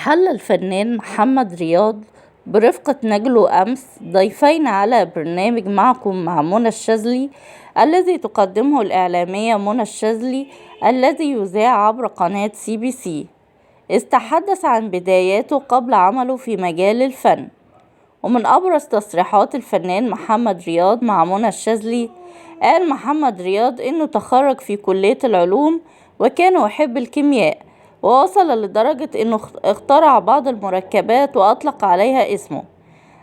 حل الفنان محمد رياض برفقة نجله أمس ضيفين على برنامج معكم مع منى الشاذلي الذي تقدمه الإعلامية منى الشاذلي الذي يذاع عبر قناة CBC. استحدث عن بداياته قبل عمله في مجال الفن، ومن أبرز تصريحات الفنان محمد رياض مع منى الشاذلي قال محمد رياض إنه تخرج في كلية العلوم وكان يحب الكيمياء، ووصل لدرجة إنه اخترع بعض المركبات وأطلق عليها اسمه.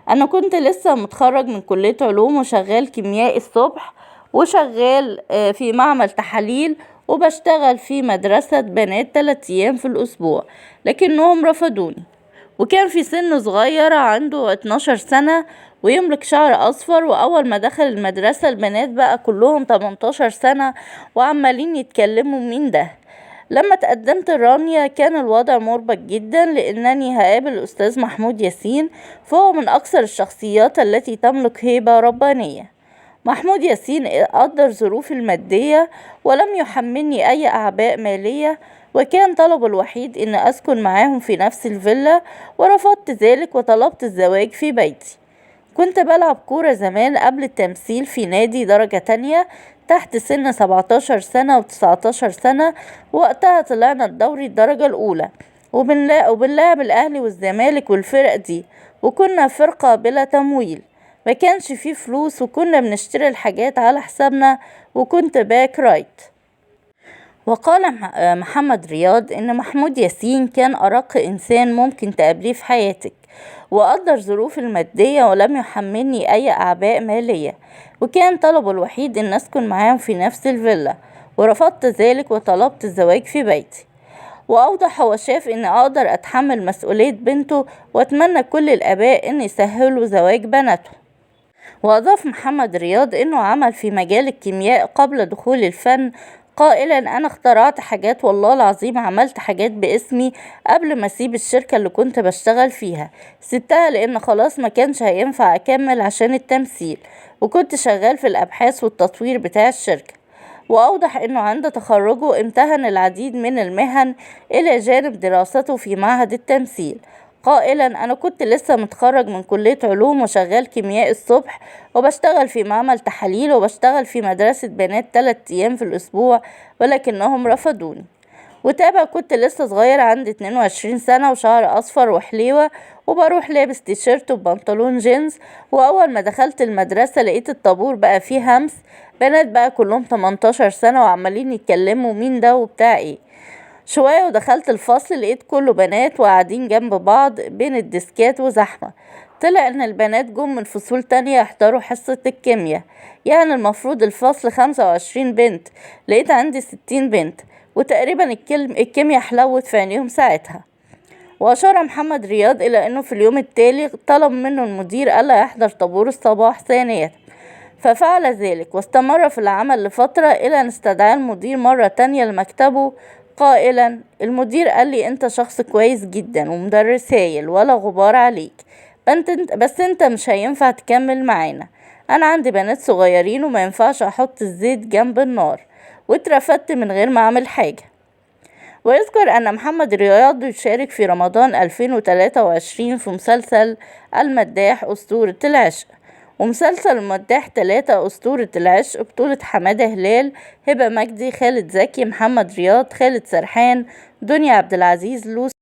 أنا كنت لسه متخرج من كلية علوم وشغال كيميائي الصبح، وشغال في معمل تحاليل، وبشتغل في مدرسة بنات 3 أيام في الأسبوع، لكنهم رفضوني. وكان في سن صغير عنده 12 سنة ويملك شعر أصفر، وأول ما دخل المدرسة البنات بقى كلهم 18 سنة وعمالين يتكلموا مين ده. لما تقدمت الرانيا كان الوضع مربك جدا، لأنني هقابل الأستاذ محمود ياسين، فهو من أكثر الشخصيات التي تملك هيبة ربانية. محمود ياسين قدر ظروفي المادية ولم يحملني أي أعباء مالية، وكان طلبه الوحيد إن أسكن معاهم في نفس الفيلا، ورفضت ذلك وطلبت الزواج في بيتي. كنت بلعب كورة زمان قبل التمثيل في نادي درجة تانية تحت سن 17 سنة و19 سنة، وقتها طلعنا الدوري الدرجة الأولى، وبنلعب الأهلي والزمالك والفرق دي، وكنا فرقة بلا تمويل، ما كانش فيه فلوس، وكنا بنشتري الحاجات على حسابنا، وكنت باك رايت. وقال محمد رياض إن محمود ياسين كان أرق إنسان ممكن تقابليه في حياتك، وقدر ظروفي المادية ولم يحملني أي أعباء مالية، وكان طلبه الوحيد إن أسكن معاهم في نفس الفيلا، ورفضت ذلك وطلبت الزواج في بيتي. وأوضح هو شاف إن أقدر أتحمل مسؤولية بنته، وأتمنى كل الآباء إن يسهلوا زواج بناته. وأضاف محمد رياض إنه عمل في مجال الكيمياء قبل دخول الفن، قائلا أنا اخترعت حاجات، والله العظيم عملت حاجات باسمي قبل ما أسيب الشركة اللي كنت بشتغل فيها، سبتها لأن خلاص ما كانش هينفع أكمل عشان التمثيل، وكنت شغال في الأبحاث والتطوير بتاع الشركة. وأوضح أنه عند تخرجه امتهن العديد من المهن إلى جانب دراسته في معهد التمثيل، قائلا أنا كنت لسه متخرج من كلية علوم وشغال كيميائي الصبح، وبشتغل في معمل تحاليل، وبشتغل في مدرسة بنات 3 أيام في الأسبوع، ولكنهم رفضوني. وتابع كنت لسه صغير عندي 22 سنة وشعر أصفر وحليوة، وبروح لابس تيشيرت وبنطلون جينز، وأول ما دخلت المدرسة لقيت الطابور بقى فيه همس، بنات بقى كلهم 18 سنة وعمالين يتكلموا مين ده وبتاع ايه. شوية ودخلت الفصل لقيت كله بنات وقاعدين جنب بعض بين الديسكات وزحمة. طلع ان البنات جم من فصول تانية يحضروا حصة الكيمياء، يعني المفروض الفصل 25 بنت، لقيت عندي 60 بنت، وتقريبا الكيمياء حلوت في عينيهم ساعتها. وأشار محمد رياض إلى أنه في اليوم التالي طلب منه المدير ألا يحضر طابور الصباح ثانية، ففعل ذلك واستمر في العمل لفترة، إلى أن استدعى المدير مرة تانية لمكتبه، قائلا المدير قال لي أنت شخص كويس جدا ومدرس هايل ولا غبار عليك، بس أنت مش هينفع تكمل معانا، أنا عندي بنات صغيرين وما ينفعش أحط الزيت جنب النار، واترفدت من غير ما أعمل حاجة. ويذكر أن محمد رياض يشارك في رمضان 2023 في مسلسل المداح أسطورة العشق، ومسلسل المداح 3 أسطورة العشق بطولة حمادة هلال، هبة مجدي، خالد زكي، محمد رياض، خالد سرحان، دنيا عبد العزيز، لوسي